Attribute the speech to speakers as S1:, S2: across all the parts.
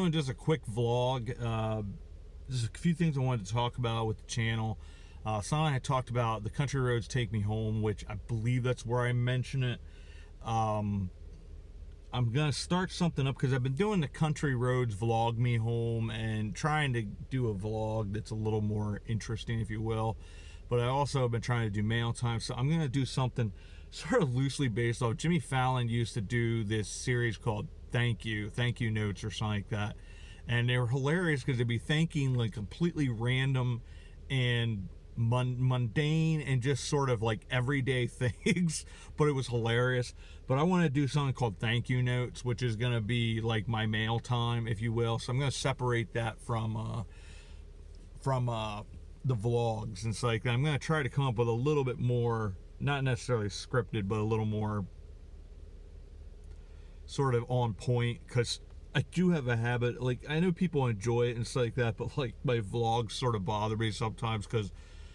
S1: doing just a quick vlog. Just a few things I wanted to talk about with the channel. Son and I talked about the country roads take me home, which I believe that's where I mention it. I'm gonna start something up because I've been doing the country roads vlog me home and trying to do a vlog that's a little more interesting, if you will. But I also have been trying to do mail time, so I'm gonna do something sort of loosely based off. Jimmy Fallon used to do this series called thank you notes or something like that, and they were hilarious because they'd be thanking like completely random and mundane and just sort of like everyday things, but it was hilarious. But I want to do something called thank you notes, which is going to be like my mail time, if you will. So I'm going to separate that from the vlogs and stuff like that. I'm going to try to come up with a little bit more, not necessarily scripted, but a little more sort of on point, because I do have a habit, like, I know people enjoy it and stuff like that, but like my vlogs sort of bother me sometimes because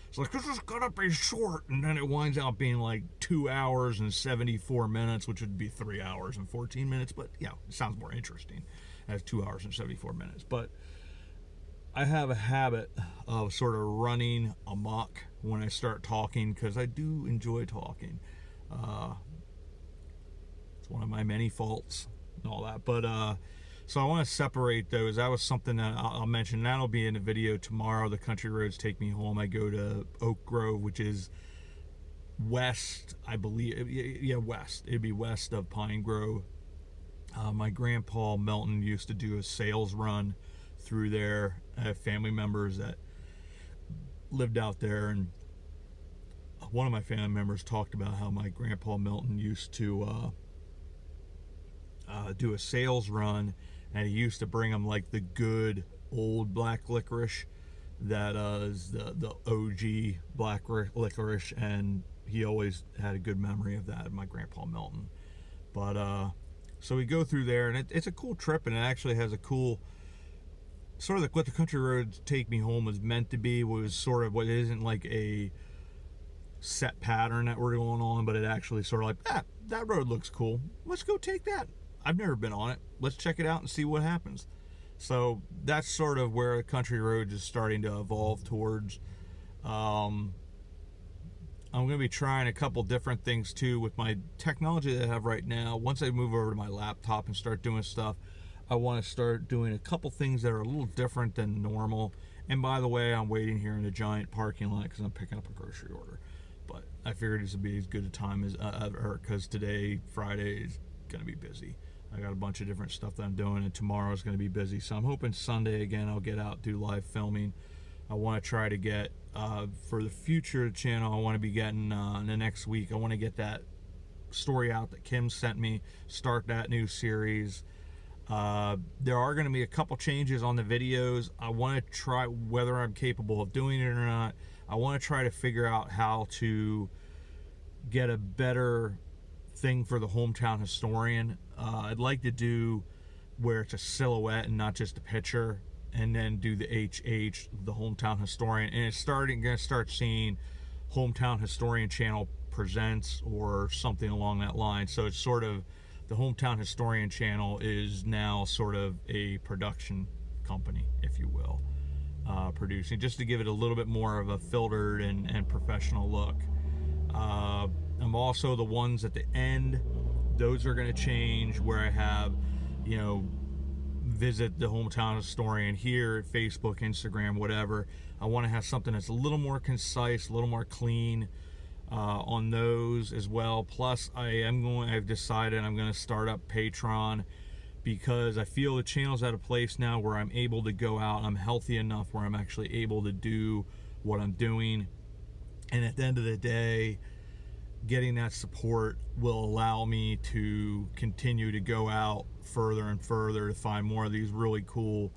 S1: it's like, this is gonna be short, and then it winds out being like 2 hours and 74 minutes, which would be 3 hours and 14 minutes, but yeah, it sounds more interesting as 2 hours and 74 minutes. But I have a habit of sort of running amok when I start talking, because I do enjoy talking. It's one of my many faults and all that, but so I want to separate those. That was something that I'll mention. That'll be in the video tomorrow. The country roads take me home. I go to Oak Grove, which is west, I believe. Yeah, west. It'd be west of Pine Grove. My grandpa Melton used to do a sales run through there. I have family members that lived out there, and one of my family members talked about how my grandpa Melton used to do a sales run, and he used to bring them like the good old black licorice that is the OG black licorice, and he always had a good memory of that, my grandpa Melton. But so we go through there, and it's a cool trip, and it actually has a cool sort of like what the country roads take me home was meant to be, was sort of what isn't like a set pattern that we're going on, but it actually sort of like, that road looks cool, let's go take that. I've never been on it, let's check it out and see what happens. So that's sort of where the country roads is starting to evolve towards. I'm going to be trying a couple different things too with my technology that I have right now. Once I move over to my laptop and start doing stuff, I want to start doing a couple things that are a little different than normal. And by the way, I'm waiting here in the giant parking lot because I'm picking up a grocery order. But I figured this would be as good a time as ever, because today, Friday, is going to be busy. I got a bunch of different stuff that I'm doing, and tomorrow is going to be busy. So I'm hoping Sunday again I'll get out, do live filming. I want to try to get, for the future channel, I want to be getting in the next week, I want to get that story out that Kim sent me, start that new series. There are going to be a couple changes on the videos. I want to try, whether I'm capable of doing it or not, I want to try to figure out how to get a better thing for the hometown historian. I'd like to do where it's a silhouette and not just a picture, and then do the HH, the hometown historian, and it's going to start seeing hometown historian channel presents or something along that line. So it's sort of, the hometown historian channel is now sort of a production company, if you will, producing, just to give it a little bit more of a filtered and professional look. I'm also, the ones at the end, those are going to change, where I have, you know, visit the hometown historian here, Facebook, Instagram, whatever. I want to have something that's a little more concise, a little more clean on those as well. Plus I've decided I'm going to start up Patreon, because I feel the channel's at a place now where I'm able to go out, I'm healthy enough where I'm actually able to do what I'm doing, and at the end of the day, getting that support will allow me to continue to go out further and further to find more of these really cool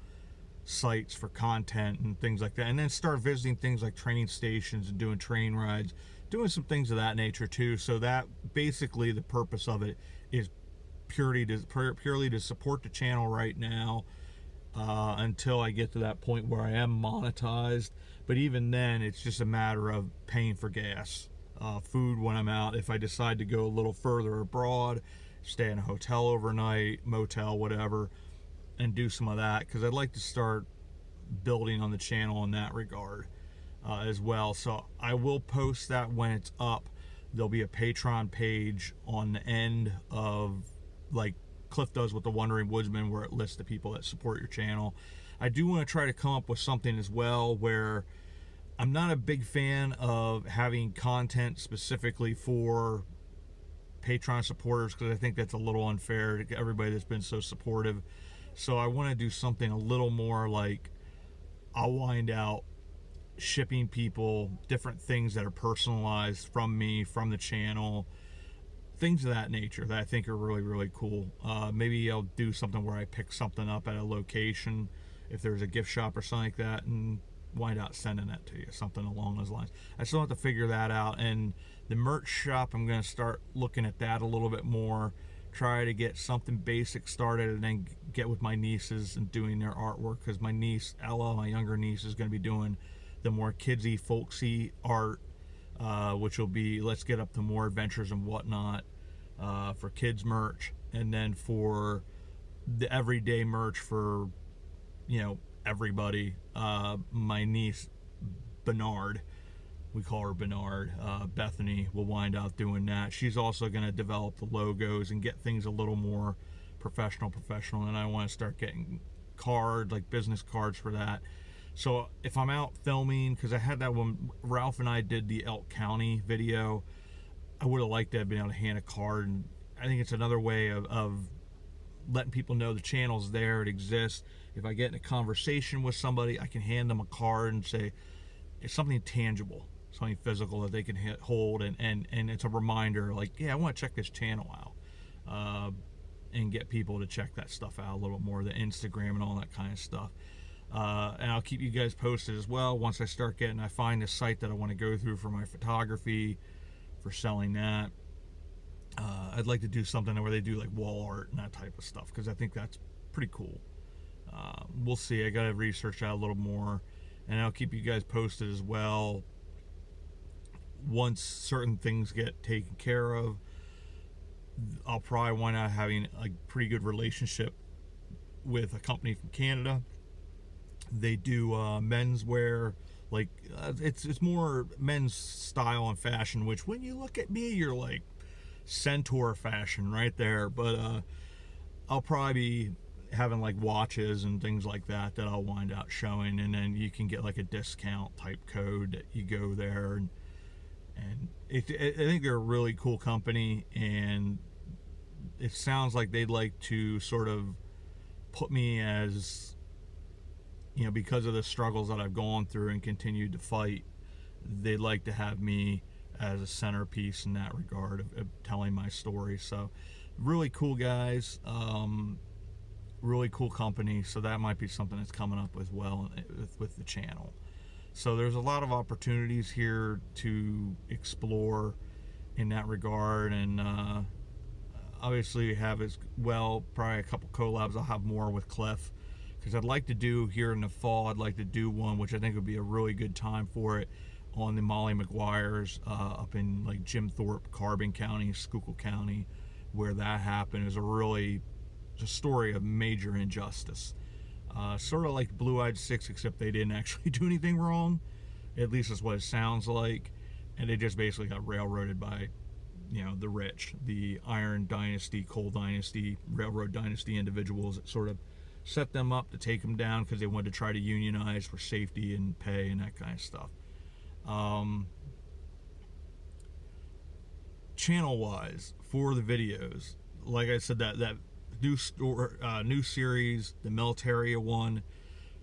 S1: sites for content and things like that, and then start visiting things like training stations and doing train rides, doing some things of that nature too. So that basically the purpose of it is purely to support the channel right now, until I get to that point where I am monetized. But even then, it's just a matter of paying for gas, food when I'm out. If I decide to go a little further abroad, stay in a hotel overnight, motel, whatever, and do some of that, because I'd like to start building on the channel in that regard as well. So I will post that when it's up. There'll be a Patreon page on the end of, like Cliff does with the Wandering Woodsman, where it lists the people that support your channel. I do want to try to come up with something as well where I'm not a big fan of having content specifically for Patreon supporters, because I think that's a little unfair to everybody that's been so supportive. So I want to do something a little more like, I'll wind out shipping people different things that are personalized from me, from the channel, things of that nature that I think are really, really cool. Maybe I'll do something where I pick something up at a location, if there's a gift shop or something like that, and wind out sending it to you, something along those lines. I still have to figure that out. And the merch shop, I'm going to start looking at that a little bit more, try to get something basic started, and then get with my nieces and doing their artwork, because my niece Ella, my younger niece, is going to be doing the more kidsy, folksy art, which will be Let's Get Up to More Adventures and whatnot, for kids merch. And then for the everyday merch for, you know, everybody, my niece Bernard, we call her Bernard, Bethany, will wind up doing that. She's also going to develop the logos and get things a little more professional, and I want to start getting cards, like business cards for that. So if I'm out filming, because I had that when Ralph and I did the Elk County video, I would have liked to have been able to hand a card, and I think it's another way of letting people know the channel's there, it exists. If I get in a conversation with somebody, I can hand them a card and say it's something tangible, something physical that they can hold, and it's a reminder, like, yeah, I want to check this channel out, and get people to check that stuff out a little more, the Instagram and all that kind of stuff. And I'll keep you guys posted as well once I find a site that I want to go through for my photography, for selling that. I'd like to do something where they do like wall art and that type of stuff, because I think that's pretty cool. We'll see. I got to research that a little more, and I'll keep you guys posted as well once certain things get taken care of. I'll probably wind up having a pretty good relationship with a company from Canada. They do menswear, like it's more men's style and fashion, which when you look at me, you're like centaur fashion right there. But I'll probably be having like watches and things like that I'll wind out showing, and then you can get like a discount type code that you go there, and I think they're a really cool company, and it sounds like they'd like to sort of put me as, you know, because of the struggles that I've gone through and continued to fight, they'd like to have me as a centerpiece in that regard of telling my story. So really cool guys, really cool company. So that might be something that's coming up as well with the channel. So there's a lot of opportunities here to explore in that regard, and obviously we have as well probably a couple collabs. I'll have more with Cliff, because I'd like to do here in the fall, I'd like to do one, which I think would be a really good time for it, on the Molly McGuire's up in like Jim Thorpe, Carbon County, Schuylkill County, where that happened. Is a story of major injustice. Sort of like Blue Eyed Six, except they didn't actually do anything wrong. At least that's what it sounds like. And they just basically got railroaded by, you know, the rich, the Iron Dynasty, Coal Dynasty, Railroad Dynasty individuals that sort of set them up to take them down because they wanted to try to unionize for safety and pay and that kind of stuff. Channel wise, for the videos, like I said, that new series, the military one,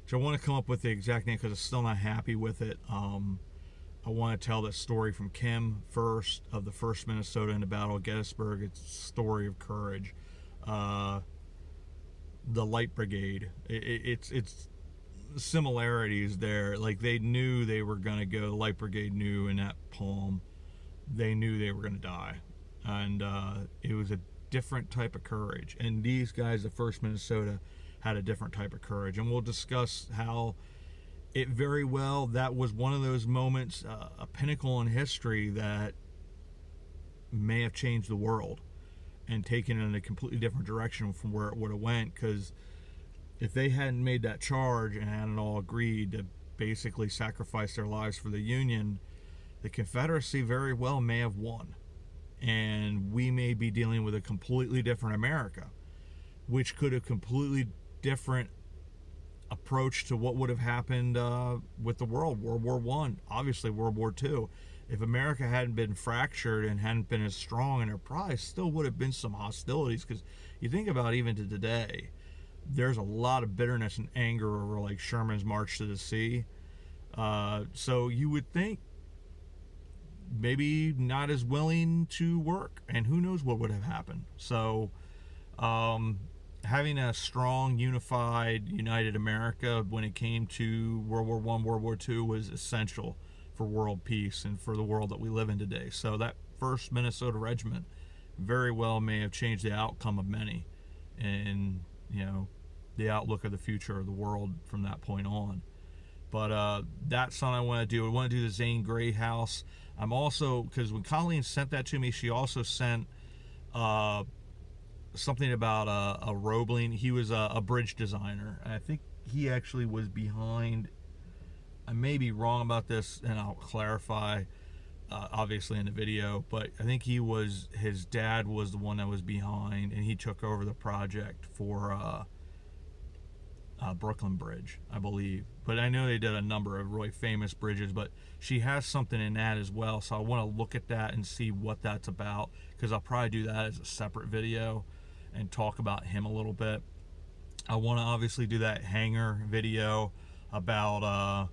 S1: which I want to come up with the exact name because I'm still not happy with it. I want to tell the story from Kim first, of the 1st Minnesota in the Battle of Gettysburg. It's a story of courage. The Light Brigade, it's similarities there. Like, they knew they were going to go, the Light Brigade knew in that poem, they knew they were going to die. And it was a different type of courage. And these guys, the 1st Minnesota, had a different type of courage. And we'll discuss how it very well, that was one of those moments, a pinnacle in history that may have changed the world and taken it in a completely different direction from where it would have went. Because if they hadn't made that charge and hadn't all agreed to basically sacrifice their lives for the Union, the Confederacy very well may have won. And we may be dealing with a completely different America, which could have completely different approach to what would have happened with the world. World War One, obviously World War Two. If America hadn't been fractured and hadn't been as strong, and there probably still would have been some hostilities, because you think about even to today, there's a lot of bitterness and anger over like Sherman's March to the Sea. So you would think maybe not as willing to work, and who knows what would have happened. So having a strong, unified, united America when it came to World War I, World War II was essential for world peace and for the world that we live in today. So that 1st Minnesota Regiment very well may have changed the outcome of many, and the outlook of the future of the world from that point on. But that's something I want to do. I want to do the Zane Grey House. I'm also, because when Colleen sent that to me, she also sent something about a Roebling. He was a bridge designer. I think he actually was behind, I may be wrong about this, and I'll clarify obviously in the video, but I think his dad was the one that was behind, and he took over the project for Brooklyn Bridge, I believe. But I know they did a number of really famous bridges, but she has something in that as well, so I want to look at that and see what that's about, because I'll probably do that as a separate video and talk about him a little bit. I want to obviously do that hangar video about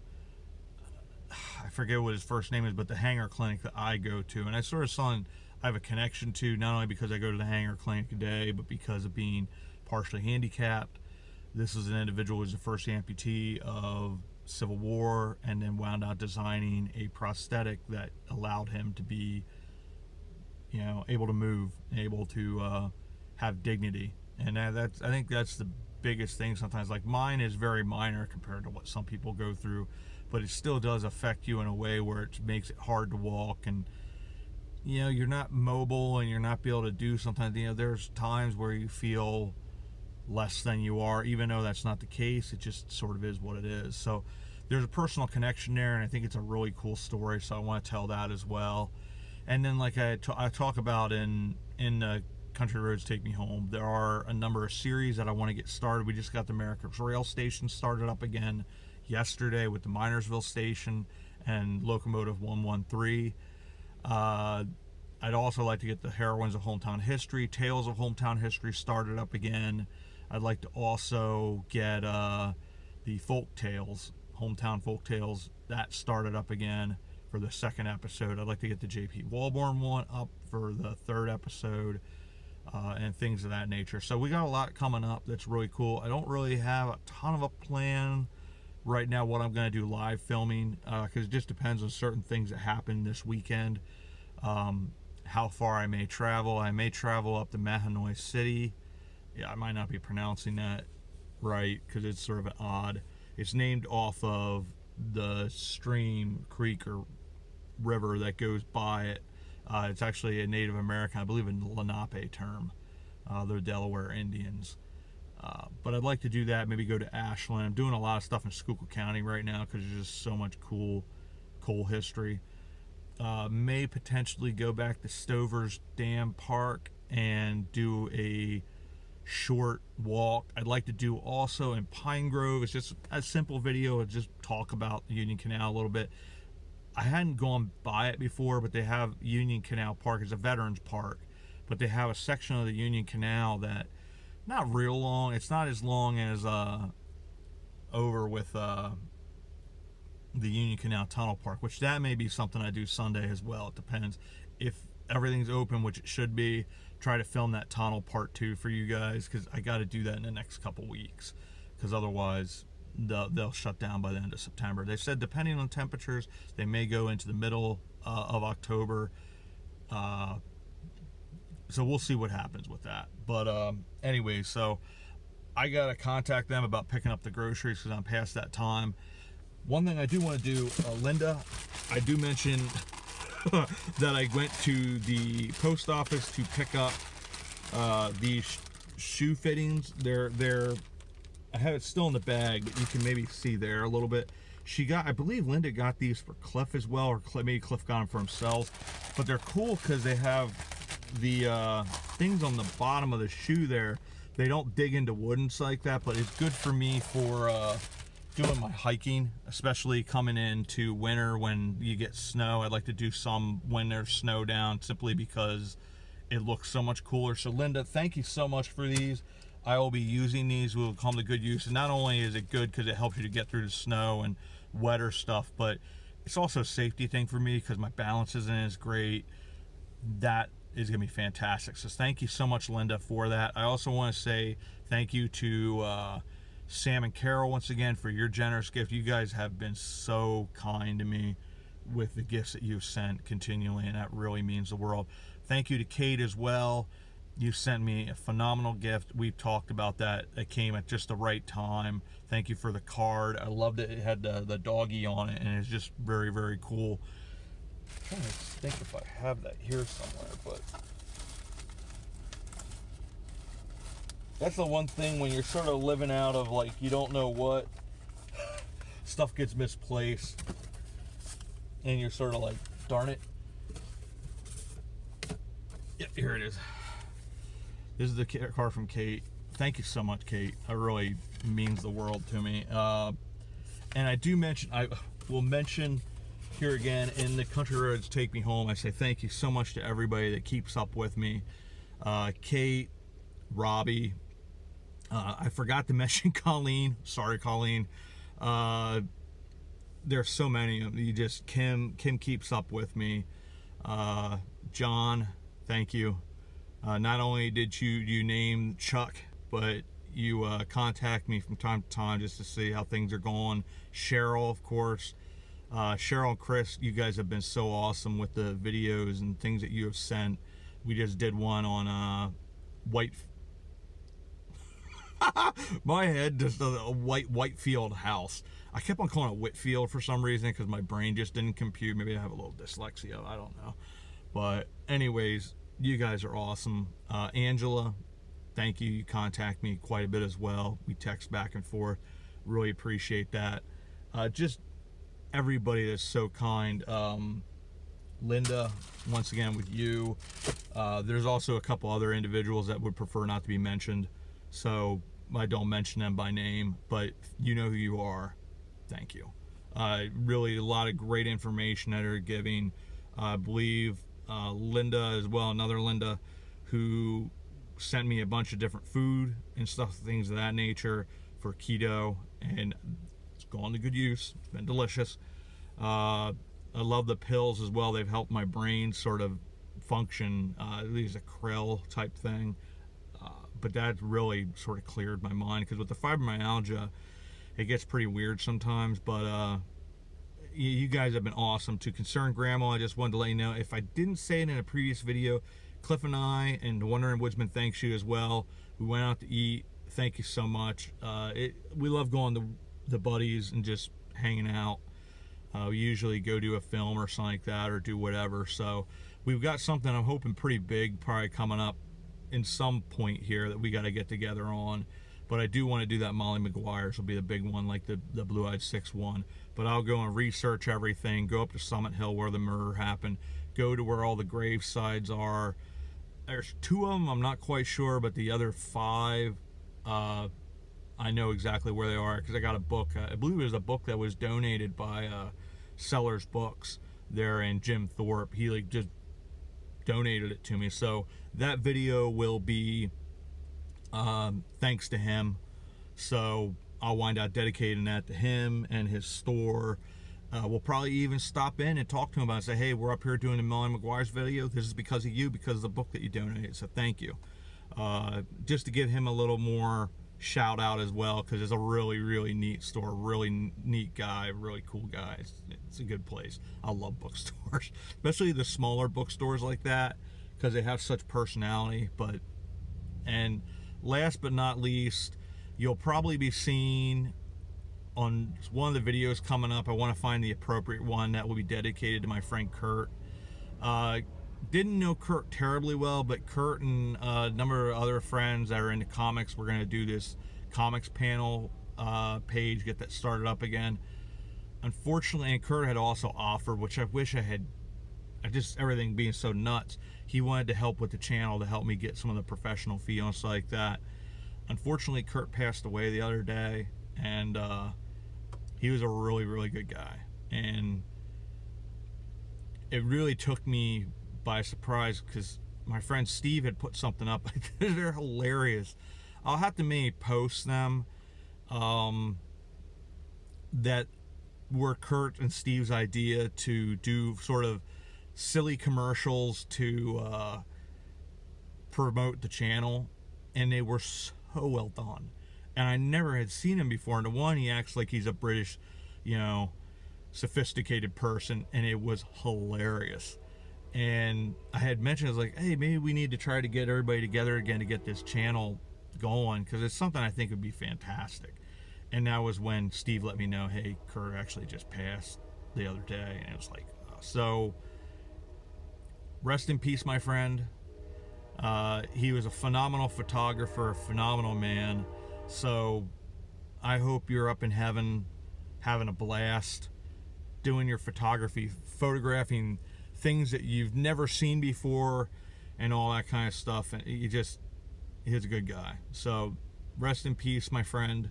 S1: I forget what his first name is, but the hangar clinic that I go to, and I sort of saw I have a connection to, not only because I go to the hangar clinic today, but because of being partially handicapped. This is an individual who was the first amputee of Civil War, and then wound out designing a prosthetic that allowed him to be, able to move, able to have dignity. And I think that's the biggest thing sometimes. Like, mine is very minor compared to what some people go through, but it still does affect you in a way where it makes it hard to walk, and you're not mobile, and you're not be able to do sometimes. There's times where you feel less than you are, even though that's not the case. It just sort of is what it is. So there's a personal connection there, and I think it's a really cool story, so I want to tell that as well. And then, like I talk about in Country Roads Take Me Home, there are a number of series that I want to get started. We just got the America's Rail Station started up again yesterday with the Minersville Station and Locomotive 113. I'd also like to get the Heroines of Hometown History, Tales of Hometown History started up again. I'd like to also get the Folk Tales, Hometown Folk Tales, that started up again for the 2nd episode. I'd like to get the J.P. Walborn one up for the 3rd episode, and things of that nature. So we got a lot coming up that's really cool. I don't really have a ton of a plan right now what I'm going to do live filming, because it just depends on certain things that happen this weekend. How far I may travel. I may travel up to Mahanoy City. Yeah, I might not be pronouncing that right because it's sort of odd. It's named off of the stream, creek, or river that goes by it. It's actually a Native American, I believe, a Lenape term. They're Delaware Indians. But I'd like to do that, maybe go to Ashland. I'm doing a lot of stuff in Schuylkill County right now because there's just so much cool coal history. May potentially go back to Stover's Dam Park and do a short walk. I'd like to do also in Pine Grove. It's just a simple video and just talk about the Union Canal a little bit. I hadn't gone by it before, but they have Union Canal Park. It's a veterans park, but they have a section of the Union Canal that not real long. It's not as long as over with the Union Canal Tunnel Park, which that may be something I do Sunday as well. It depends if everything's open, which it should be. Try to film that tunnel part 2 for you guys, because I got to do that in the next couple weeks, because otherwise they'll shut down by the end of September. They said depending on temperatures, they may go into the middle of October. So we'll see what happens with that. But anyway, so I got to contact them about picking up the groceries because I'm past that time. One thing I do want to do, Linda, I do mention that I went to the post office to pick up these shoe fittings. They're I have it still in the bag, but you can maybe see there a little bit. I believe Linda got these for Cliff as well, or maybe Cliff got them for himself. But they're cool because they have the things on the bottom of the shoe there. They don't dig into woodens like that, but it's good for me for doing my hiking, especially coming into winter when you get snow. I'd like to do some when there's snow down, simply because it looks so much cooler. So Linda, thank you so much for these. I will be using these. Will come to good use. And not only is it good because it helps you to get through the snow and wetter stuff, but it's also a safety thing for me because my balance isn't as great. That is going to be fantastic. So thank you so much, Linda, for that. I also want to say thank you to Sam and Carol once again for your generous gift. You guys have been so kind to me with the gifts that you've sent continually, and that really means the world. Thank you to Kate as well. You sent me a phenomenal gift. We've talked about that. It came at just the right time. Thank you for the card. I loved it. It had the doggy on it, and it's just very, very cool. I'm trying to think if I have that here somewhere, but that's the one thing when you're sort of living out of, like, you don't know what, stuff gets misplaced, and you're sort of like, darn it. Yep, here it is. This is the card from Kate. Thank you so much, Kate. It really means the world to me. And I will mention here again in the Country Roads Take Me Home, I say thank you so much to everybody that keeps up with me. Kate, Robbie, I forgot to mention Colleen. Sorry, Colleen. There's so many of them. Kim keeps up with me. John, thank you. Not only did you name Chuck, but you contact me from time to time just to see how things are going. Cheryl, of course. Cheryl and Chris, you guys have been so awesome with the videos and things that you have sent. We just did one on my head, just a Whitefield house. I kept on calling it Whitfield for some reason because my brain just didn't compute. Maybe I have a little dyslexia, I don't know. But anyways, you guys are awesome. Angela, thank you. You contact me quite a bit as well. We text back and forth. Really appreciate that. Just everybody that's so kind. Linda, once again with you. There's also a couple other individuals that would prefer not to be mentioned, so I don't mention them by name, but you know who you are. Thank you. Really a lot of great information that are giving. I believe Linda as well, another Linda, who sent me a bunch of different food and stuff, things of that nature for keto, and it's gone to good use. It's been delicious. I love the pills as well. They've helped my brain sort of function. These are krill type thing, but that really sort of cleared my mind, because with the fibromyalgia, it gets pretty weird sometimes. But you guys have been awesome. To Concerned Grandma, I just wanted to let you know, if I didn't say it in a previous video, Cliff and I and Wandering Woodsman thanks you as well. We went out to eat. Thank you so much. We love going to the buddies and just hanging out. We usually go do a film or something like that, or do whatever. So we've got something I'm hoping pretty big probably coming up in some point here that we got to get together on. But I do want to do that Molly Maguire's will be the big one, like the Blue-Eyed 6-1. But I'll go and research everything, go up to Summit Hill where the murder happened, go to where all the grave sites are. There's 2 of them I'm not quite sure, but the other 5 I know exactly where they are, because I got a book. I believe it was a book that was donated by Sellers Books there in Jim Thorpe. He like just donated it to me. So that video will be thanks to him. So I'll wind up dedicating that to him and his store. We'll probably even stop in and talk to him about it and say, hey, we're up here doing the Molly Maguire's video. This is because of you, because of the book that you donated. So thank you. Just to give him a little more shout out as well, because it's a really, really neat store, really neat guy, really cool guy. It's a good place. I love bookstores, especially the smaller bookstores like that, because they have such personality. And last but not least, you'll probably be seeing on one of the videos coming up, I want to find the appropriate one that will be dedicated to my friend Kurt. Didn't know Kurt terribly well, but Kurt and a number of other friends that are into comics, we're going to do this comics panel page, get that started up again. Unfortunately, and Kurt had also offered, which I wish I had, everything being so nuts, he wanted to help with the channel, to help me get some of the professional fee and stuff like that. Unfortunately, Kurt passed away the other day, and he was a really, really good guy. And it really took me by surprise, because my friend Steve had put something up. They're hilarious. I'll have to maybe post them, that were Kurt and Steve's idea to do sort of silly commercials to promote the channel, and they were so well done. And I never had seen him before. And the one, he acts like he's a British, you know, sophisticated person, and it was hilarious. And I had mentioned, I was like, hey, maybe we need to try to get everybody together again to get this channel going, because it's something I think would be fantastic. And that was when Steve let me know, hey, Kurt actually just passed the other day. And it was like, so rest in peace, my friend. He was a phenomenal photographer, a phenomenal man. So I hope you're up in heaven having a blast doing your photography, photographing things that you've never seen before and all that kind of stuff. And he's a good guy. So rest in peace, my friend.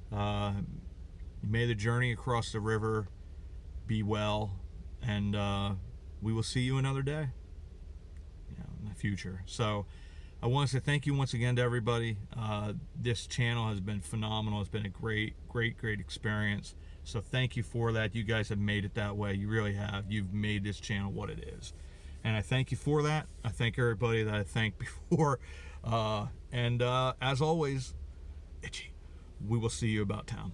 S1: May the journey across the river be well, and we will see you another day, in the future. So I want to say thank you once again to everybody. This channel has been phenomenal. It's been a great experience. So thank you for that. You guys have made it that way. You really have. You've made this channel what it is. And I thank you for that. I thank everybody that I thanked before. As always, Itchy, we will see you about town.